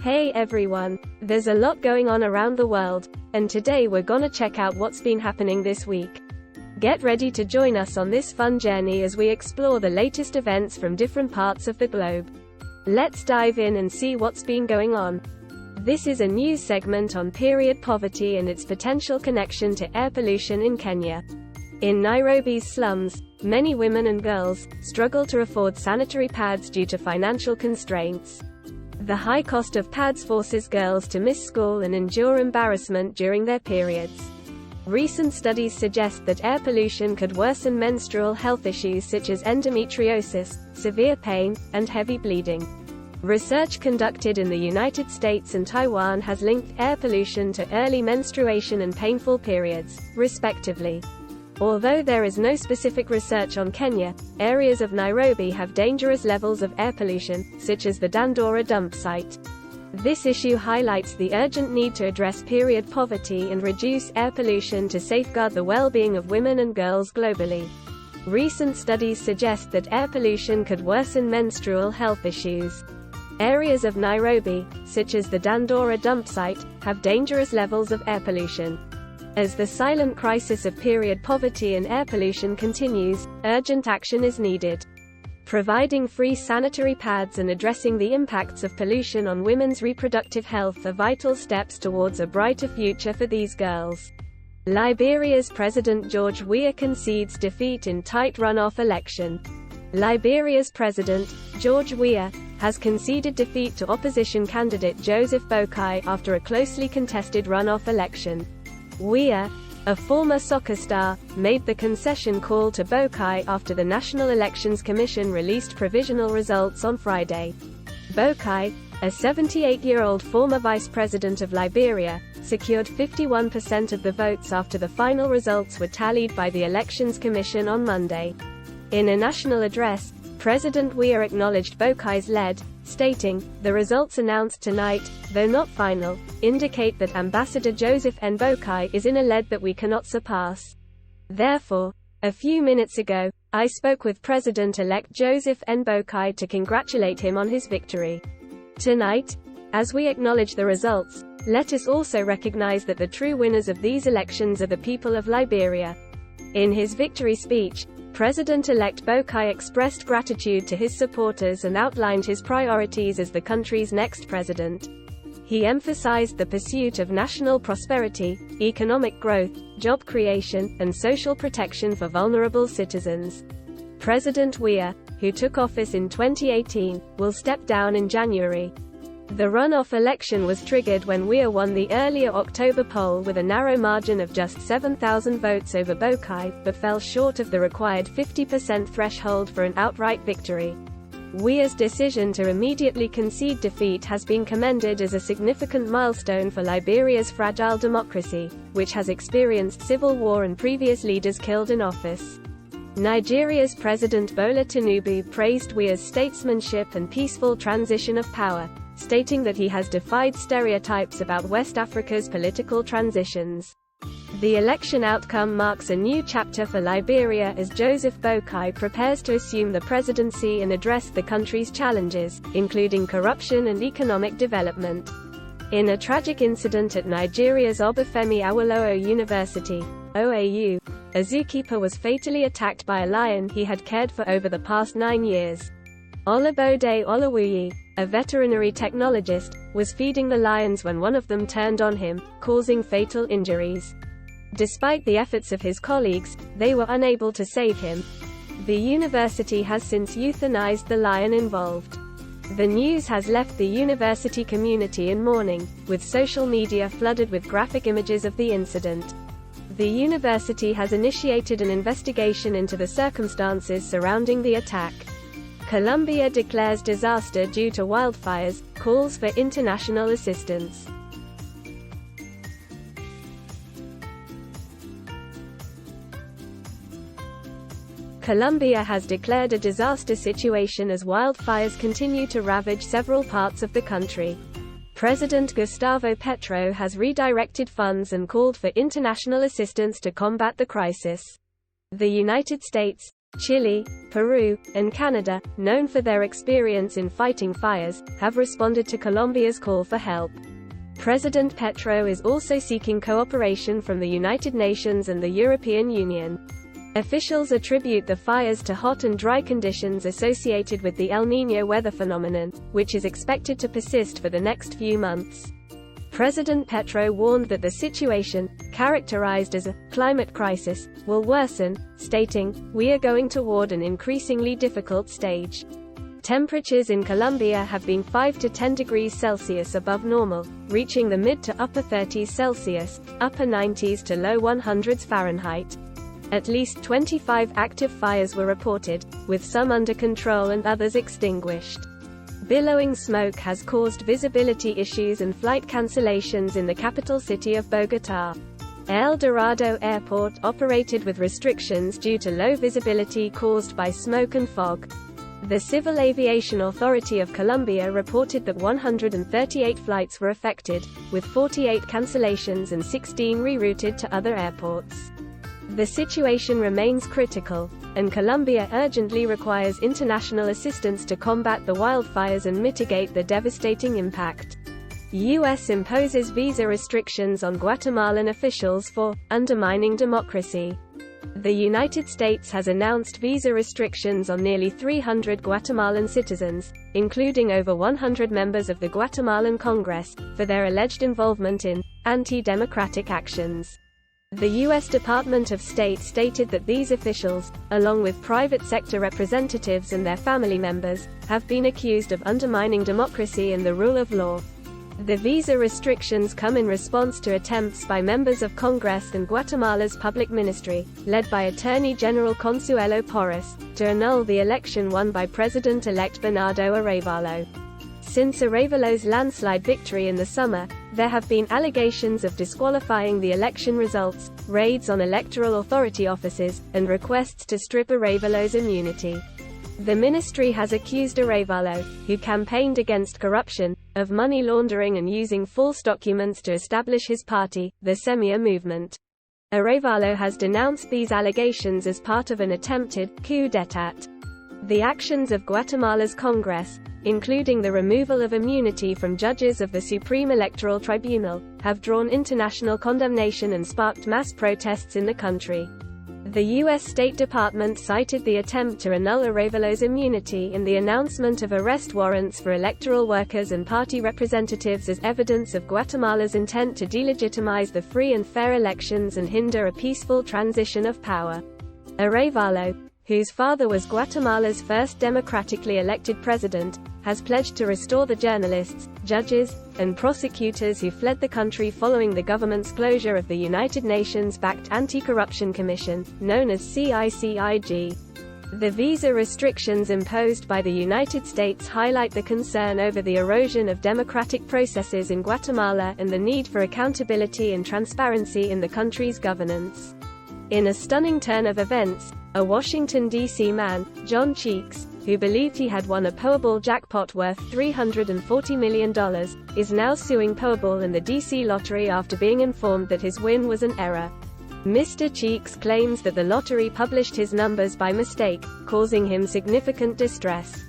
Hey everyone, there's a lot going on around the world, and today we're gonna check out what's been happening this week. Get ready to join us on this fun journey as we explore the latest events from different parts of the globe. Let's dive in and see what's been going on. This is a news segment on period poverty and its potential connection to air pollution in Kenya. In Nairobi's slums, many women and girls struggle to afford sanitary pads due to financial constraints. The high cost of pads forces girls to miss school and endure embarrassment during their periods. Recent studies suggest that air pollution could worsen menstrual health issues such as endometriosis, severe pain, and heavy bleeding. Research conducted in the United States and Taiwan has linked air pollution to early menstruation and painful periods, respectively. Although there is no specific research on Kenya, areas of Nairobi have dangerous levels of air pollution, such as the Dandora dump site. This issue highlights the urgent need to address period poverty and reduce air pollution to safeguard the well-being of women and girls globally. Recent studies suggest that air pollution could worsen menstrual health issues. Areas of Nairobi, such as the Dandora dump site, have dangerous levels of air pollution. As the silent crisis of period poverty and air pollution continues, urgent action is needed. Providing free sanitary pads and addressing the impacts of pollution on women's reproductive health are vital steps towards a brighter future for these girls. Liberia's President George Weah concedes defeat in tight runoff election. Liberia's President, George Weah, has conceded defeat to opposition candidate Joseph Boakai after a closely contested runoff election. Weah, a former soccer star, made the concession call to Boakai after the National Elections Commission released provisional results on Friday. Boakai, a 78-year-old former vice president of Liberia, secured 51% of the votes after the final results were tallied by the Elections Commission on Monday. In a national address, President Weah acknowledged Boakai's lead, stating, "The results announced tonight, though not final, indicate that Ambassador Joseph N. Boakai is in a lead that we cannot surpass. Therefore, a few minutes ago, I spoke with President-elect Joseph N. Boakai to congratulate him on his victory. Tonight, as we acknowledge the results, let us also recognize that the true winners of these elections are the people of Liberia." In his victory speech, President-elect Boakai expressed gratitude to his supporters and outlined his priorities as the country's next president. He emphasized the pursuit of national prosperity, economic growth, job creation, and social protection for vulnerable citizens. President Weah, who took office in 2018, will step down in January. The runoff election was triggered when Weah won the earlier October poll with a narrow margin of just 7,000 votes over Boakai, but fell short of the required 50% threshold for an outright victory. Weah's decision to immediately concede defeat has been commended as a significant milestone for Liberia's fragile democracy, which has experienced civil war and previous leaders killed in office. Nigeria's President Bola Tinubu praised Weah's statesmanship and peaceful transition of power, stating that he has defied stereotypes about West Africa's political transitions. The election outcome marks a new chapter for Liberia as Joseph Boakai prepares to assume the presidency and address the country's challenges, including corruption and economic development. In a tragic incident at Nigeria's Obafemi Awolowo University, OAU, a zookeeper was fatally attacked by a lion he had cared for over the past 9 years. Olabode Olawuyi, a veterinary technologist, was feeding the lions when one of them turned on him, causing fatal injuries. Despite the efforts of his colleagues, they were unable to save him. The university has since euthanized the lion involved. The news has left the university community in mourning, with social media flooded with graphic images of the incident. The university has initiated an investigation into the circumstances surrounding the attack. Colombia declares disaster due to wildfires, calls for international assistance. Colombia has declared a disaster situation as wildfires continue to ravage several parts of the country. President Gustavo Petro has redirected funds and called for international assistance to combat the crisis. The United States, Chile, Peru, and Canada, known for their experience in fighting fires, have responded to Colombia's call for help. President Petro is also seeking cooperation from the United Nations and the European Union. Officials attribute the fires to hot and dry conditions associated with the El Niño weather phenomenon, which is expected to persist for the next few months. President Petro warned that the situation, characterized as a climate crisis, will worsen, stating, "We are going toward an increasingly difficult stage." Temperatures in Colombia have been 5 to 10 degrees Celsius above normal, reaching the mid to upper 30s Celsius, upper 90s to low 100s Fahrenheit. At least 25 active fires were reported, with some under control and others extinguished. Billowing smoke has caused visibility issues and flight cancellations in the capital city of Bogotá. El Dorado Airport operated with restrictions due to low visibility caused by smoke and fog. The Civil Aviation Authority of Colombia reported that 138 flights were affected, with 48 cancellations and 16 rerouted to other airports. The situation remains critical, and Colombia urgently requires international assistance to combat the wildfires and mitigate the devastating impact. U.S. imposes visa restrictions on Guatemalan officials for undermining democracy. The United States has announced visa restrictions on nearly 300 Guatemalan citizens, including over 100 members of the Guatemalan Congress, for their alleged involvement in anti-democratic actions. The U.S. Department of State stated that these officials, along with private sector representatives and their family members, have been accused of undermining democracy and the rule of law. The visa restrictions come in response to attempts by members of Congress and Guatemala's public ministry, led by Attorney General Consuelo Porras, to annul the election won by President-elect Bernardo Arévalo. Since Arévalo's landslide victory in the summer, there have been allegations of disqualifying the election results, raids on electoral authority offices, and requests to strip Arévalo's immunity. The ministry has accused Arévalo, who campaigned against corruption, of money laundering and using false documents to establish his party, the Semilla movement. Arévalo has denounced these allegations as part of an attempted coup d'état. The actions of Guatemala's Congress, including the removal of immunity from judges of the Supreme Electoral Tribunal, have drawn international condemnation and sparked mass protests in the country. The U.S. State Department cited the attempt to annul Arévalo's immunity and the announcement of arrest warrants for electoral workers and party representatives as evidence of Guatemala's intent to delegitimize the free and fair elections and hinder a peaceful transition of power. Arévalo, whose father was Guatemala's first democratically elected president, has pledged to restore the journalists, judges, and prosecutors who fled the country following the government's closure of the United Nations-backed Anti-Corruption Commission, known as CICIG. The visa restrictions imposed by the United States highlight the concern over the erosion of democratic processes in Guatemala and the need for accountability and transparency in the country's governance. In a stunning turn of events, a Washington, D.C. man, John Cheeks, who believed he had won a Powerball jackpot worth $340 million, is now suing Powerball and the D.C. lottery after being informed that his win was an error. Mr. Cheeks claims that the lottery published his numbers by mistake, causing him significant distress.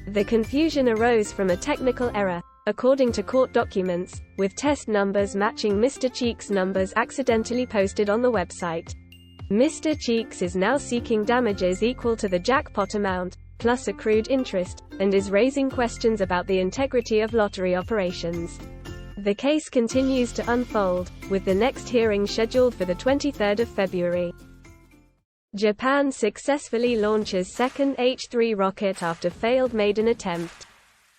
The confusion arose from a technical error, according to court documents, with test numbers matching Mr. Cheeks' numbers accidentally posted on the website. Mr. Cheeks is now seeking damages equal to the jackpot amount, plus accrued interest, and is raising questions about the integrity of lottery operations. The case continues to unfold, with the next hearing scheduled for the 23rd of February. Japan successfully launches second H-3 rocket after failed maiden attempt.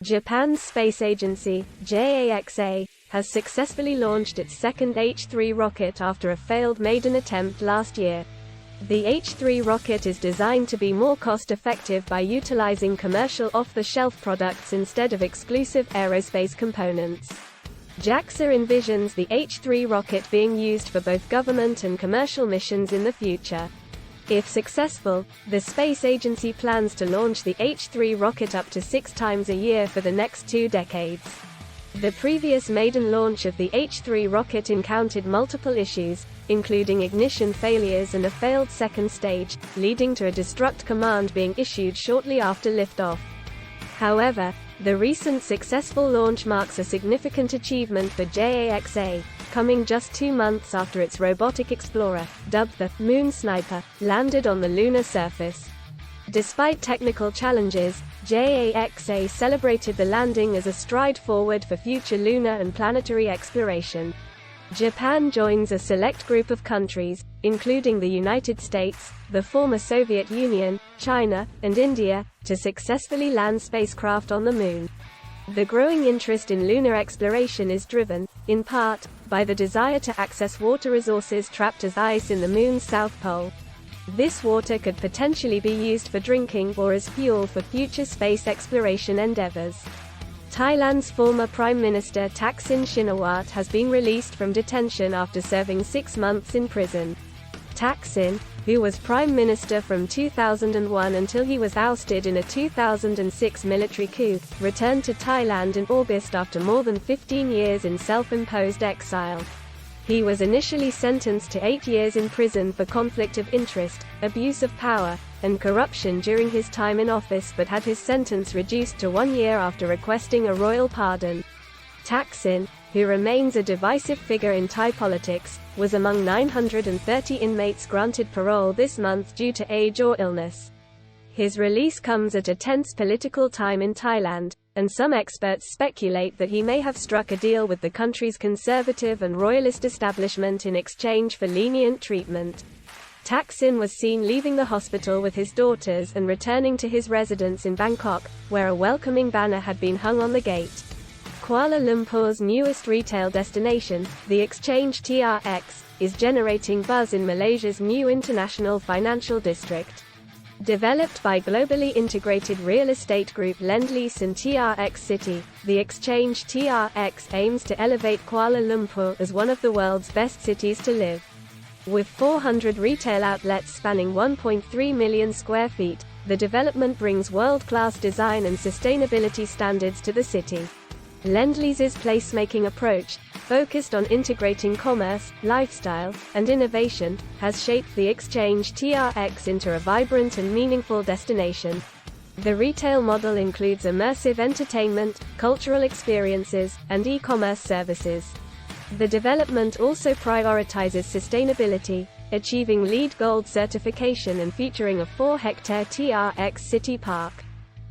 Japan's space agency, JAXA, has successfully launched its second H-3 rocket after a failed maiden attempt last year. The H-3 rocket is designed to be more cost-effective by utilizing commercial off-the-shelf products instead of exclusive aerospace components. JAXA envisions the H-3 rocket being used for both government and commercial missions in the future. If successful, the space agency plans to launch the H-3 rocket up to 6 times a year for the next 2 decades. The previous maiden launch of the H-3 rocket encountered multiple issues, including ignition failures and a failed second stage, leading to a destruct command being issued shortly after liftoff. However, the recent successful launch marks a significant achievement for JAXA, coming just 2 months after its robotic explorer, dubbed the Moon Sniper, landed on the lunar surface. Despite technical challenges, JAXA celebrated the landing as a stride forward for future lunar and planetary exploration. Japan joins a select group of countries, including the United States, the former Soviet Union, China, and India, to successfully land spacecraft on the Moon. The growing interest in lunar exploration is driven, in part, by the desire to access water resources trapped as ice in the Moon's south pole. This water could potentially be used for drinking or as fuel for future space exploration endeavors. Thailand's former Prime Minister Thaksin Shinawatra has been released from detention after serving 6 months in prison. Thaksin, who was Prime Minister from 2001 until he was ousted in a 2006 military coup, returned to Thailand in August after more than 15 years in self-imposed exile. He was initially sentenced to 8 years in prison for conflict of interest, abuse of power, and corruption during his time in office, but had his sentence reduced to 1 year after requesting a royal pardon. Thaksin, who remains a divisive figure in Thai politics, was among 930 inmates granted parole this month due to age or illness. His release comes at a tense political time in Thailand, and some experts speculate that he may have struck a deal with the country's conservative and royalist establishment in exchange for lenient treatment. Thaksin was seen leaving the hospital with his daughters and returning to his residence in Bangkok, where a welcoming banner had been hung on the gate. Kuala Lumpur's newest retail destination, the Exchange TRX, is generating buzz in Malaysia's new international financial district. Developed by globally integrated real estate group Lendlease and TRX City, the Exchange TRX aims to elevate Kuala Lumpur as one of the world's best cities to live. With 400 retail outlets spanning 1.3 million square feet, the development brings world-class design and sustainability standards to the city. Lendlease's placemaking approach, focused on integrating commerce, lifestyle, and innovation, has shaped the Exchange TRX into a vibrant and meaningful destination. The retail model includes immersive entertainment, cultural experiences, and e-commerce services. The development also prioritizes sustainability, achieving LEED Gold certification and featuring a 4-hectare TRX City Park.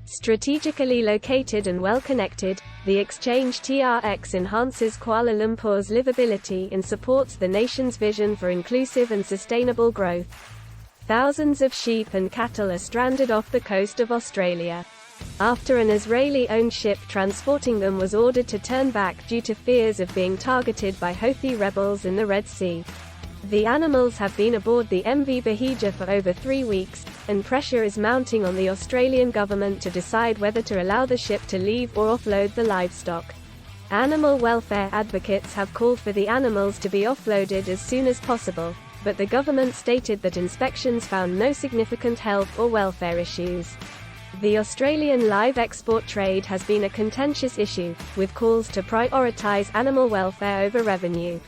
Strategically located and well-connected, the Exchange TRX enhances Kuala Lumpur's livability and supports the nation's vision for inclusive and sustainable growth. Thousands of sheep and cattle are stranded off the coast of Australia. After an Israeli-owned ship transporting them was ordered to turn back due to fears of being targeted by Houthi rebels in the Red Sea. The animals have been aboard the MV Bahija for over 3 weeks, and pressure is mounting on the Australian government to decide whether to allow the ship to leave or offload the livestock. Animal welfare advocates have called for the animals to be offloaded as soon as possible, but the government stated that inspections found no significant health or welfare issues. The Australian live export trade has been a contentious issue, with calls to prioritise animal welfare over revenue.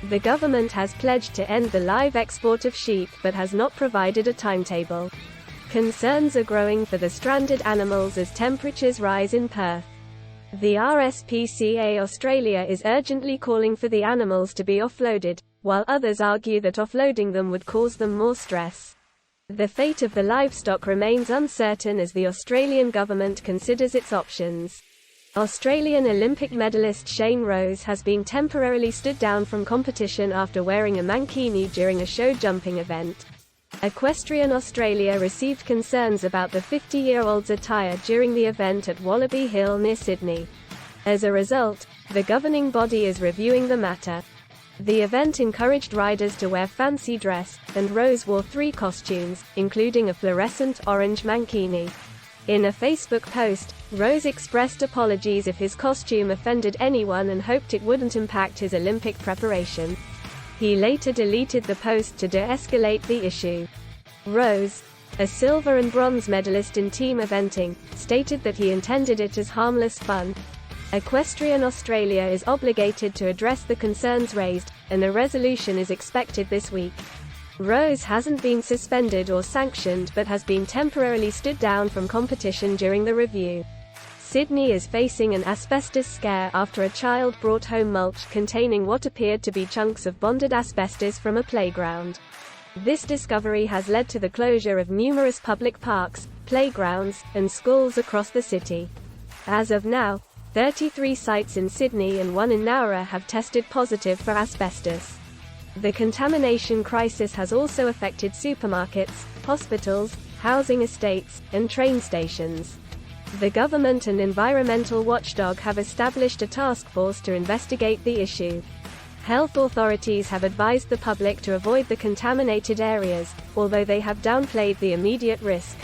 The government has pledged to end the live export of sheep but has not provided a timetable. Concerns are growing for the stranded animals as temperatures rise in Perth. The RSPCA Australia is urgently calling for the animals to be offloaded, while others argue that offloading them would cause them more stress. The fate of the livestock remains uncertain as the Australian government considers its options. Australian Olympic medalist Shane Rose has been temporarily stood down from competition after wearing a mankini during a show jumping event. Equestrian Australia received concerns about the 50-year-old's attire during the event at Wallaby Hill near Sydney. As a result, the governing body is reviewing the matter. The event encouraged riders to wear fancy dress, and Rose wore 3 costumes, including a fluorescent orange mankini. In a Facebook post, Rose expressed apologies if his costume offended anyone and hoped it wouldn't impact his Olympic preparation. He later deleted the post to de-escalate the issue. Rose, a silver and bronze medalist in team eventing, stated that he intended it as harmless fun. Equestrian Australia is obligated to address the concerns raised, and a resolution is expected this week. Rose hasn't been suspended or sanctioned but has been temporarily stood down from competition during the review. Sydney is facing an asbestos scare after a child brought home mulch containing what appeared to be chunks of bonded asbestos from a playground. This discovery has led to the closure of numerous public parks, playgrounds, and schools across the city. As of now, 33 sites in Sydney and 1 in Nowra have tested positive for asbestos. The contamination crisis has also affected supermarkets, hospitals, housing estates, and train stations. The government and environmental watchdog have established a task force to investigate the issue. Health authorities have advised the public to avoid the contaminated areas, although they have downplayed the immediate risk.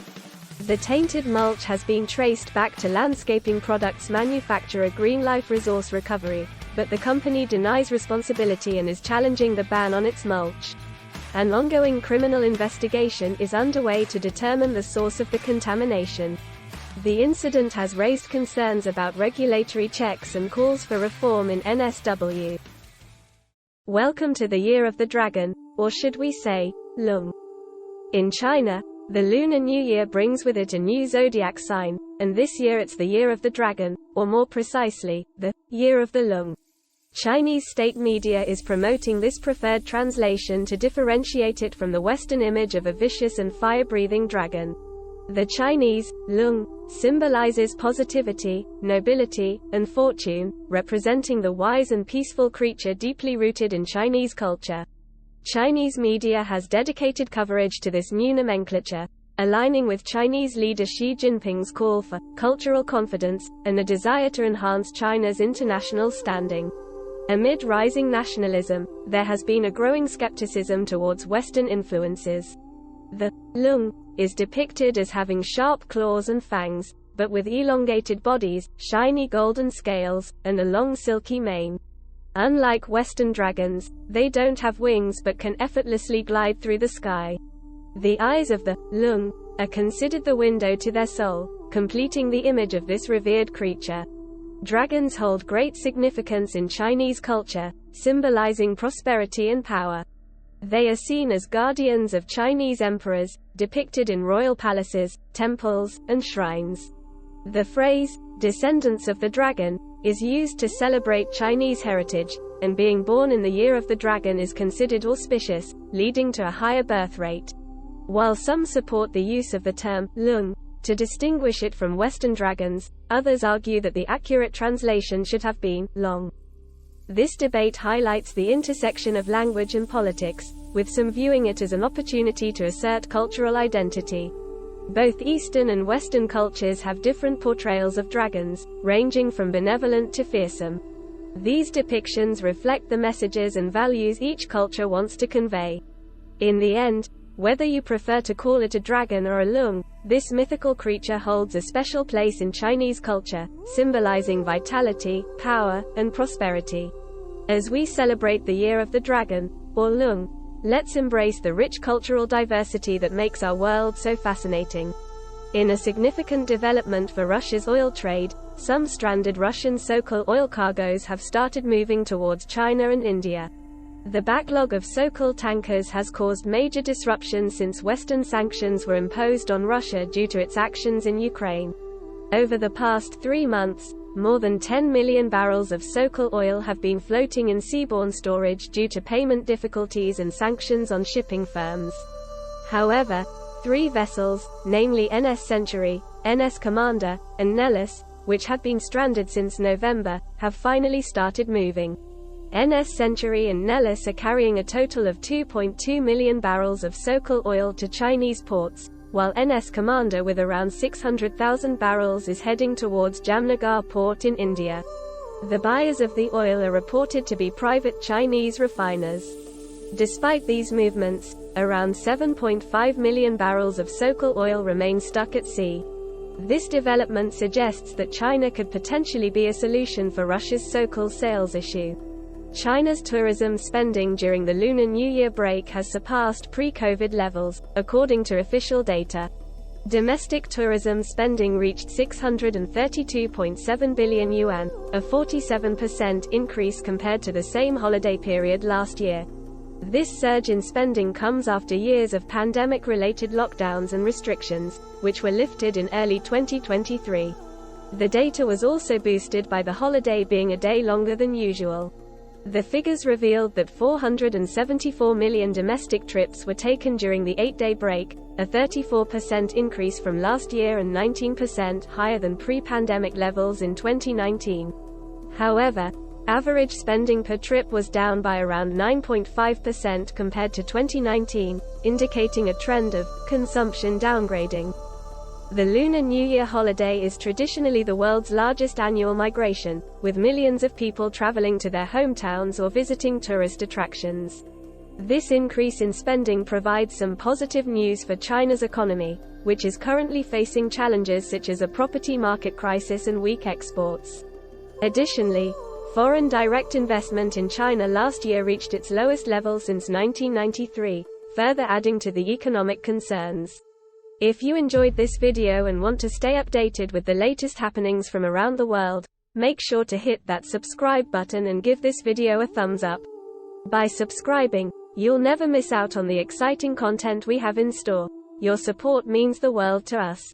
The tainted mulch has been traced back to landscaping products manufacturer Greenlife Resource Recovery, but the company denies responsibility and is challenging the ban on its mulch. An ongoing criminal investigation is underway to determine the source of the contamination. The incident has raised concerns about regulatory checks and calls for reform in NSW. Welcome to the Year of the Dragon, or should we say, Lung. In China, the Lunar New Year brings with it a new zodiac sign, and this year it's the Year of the Dragon, or more precisely, the Year of the Lung. Chinese state media is promoting this preferred translation to differentiate it from the Western image of a vicious and fire-breathing dragon. The Chinese Lung symbolizes positivity, nobility, and fortune, representing the wise and peaceful creature deeply rooted in Chinese culture. Chinese media has dedicated coverage to this new nomenclature, aligning with Chinese leader Xi Jinping's call for cultural confidence and a desire to enhance China's international standing. Amid rising nationalism, there has been a growing skepticism towards Western influences. The Lung is depicted as having sharp claws and fangs, but with elongated bodies, shiny golden scales, and a long silky mane. Unlike Western dragons, they don't have wings but can effortlessly glide through the sky. The eyes of the Lung are considered the window to their soul, completing the image of this revered creature. Dragons hold great significance in Chinese culture, symbolizing prosperity and power. They are seen as guardians of Chinese emperors, depicted in royal palaces, temples, and shrines. The phrase, descendants of the dragon, is used to celebrate Chinese heritage, and being born in the Year of the Dragon is considered auspicious, leading to a higher birth rate. While some support the use of the term Lung to distinguish it from Western dragons, others argue that the accurate translation should have been Long. This debate highlights the intersection of language and politics, with some viewing it as an opportunity to assert cultural identity. Both Eastern and Western cultures have different portrayals of dragons, ranging from benevolent to fearsome. These depictions reflect the messages and values each culture wants to convey. In the end, whether you prefer to call it a dragon or a lung, this mythical creature holds a special place in Chinese culture, symbolizing vitality, power, and prosperity. As we celebrate the Year of the Dragon, or Lung, let's embrace the rich cultural diversity that makes our world so fascinating. In a significant development for Russia's oil trade, some stranded Russian Sokol oil cargoes have started moving towards China and India. The backlog of Sokol tankers has caused major disruptions since Western sanctions were imposed on Russia due to its actions in Ukraine. Over the past 3 months, more than 10 million barrels of Sokol oil have been floating in seaborne storage due to payment difficulties and sanctions on shipping firms. However, 3 vessels, namely NS Century, NS Commander, and Nellis, which had been stranded since November, have finally started moving. NS Century and Nellis are carrying a total of 2.2 million barrels of Sokol oil to Chinese ports, while NS Commander with around 600,000 barrels is heading towards Jamnagar port in India. The buyers of the oil are reported to be private Chinese refiners. Despite these movements, around 7.5 million barrels of Sokol oil remain stuck at sea. This development suggests that China could potentially be a solution for Russia's Sokol sales issue. China's tourism spending during the Lunar New Year break has surpassed pre-COVID levels, according to official data. Domestic tourism spending reached 632.7 billion yuan, a 47% increase compared to the same holiday period last year. This surge in spending comes after years of pandemic-related lockdowns and restrictions, which were lifted in early 2023. The data was also boosted by the holiday being a day longer than usual. The figures revealed that 474 million domestic trips were taken during the 8-day break, a 34% increase from last year and 19% higher than pre-pandemic levels in 2019. However, average spending per trip was down by around 9.5% compared to 2019, indicating a trend of consumption downgrading. The Lunar New Year holiday is traditionally the world's largest annual migration, with millions of people traveling to their hometowns or visiting tourist attractions. This increase in spending provides some positive news for China's economy, which is currently facing challenges such as a property market crisis and weak exports. Additionally, foreign direct investment in China last year reached its lowest level since 1993, further adding to the economic concerns. If you enjoyed this video and want to stay updated with the latest happenings from around the world, make sure to hit that subscribe button and give this video a thumbs up. By subscribing, you'll never miss out on the exciting content we have in store. Your support means the world to us.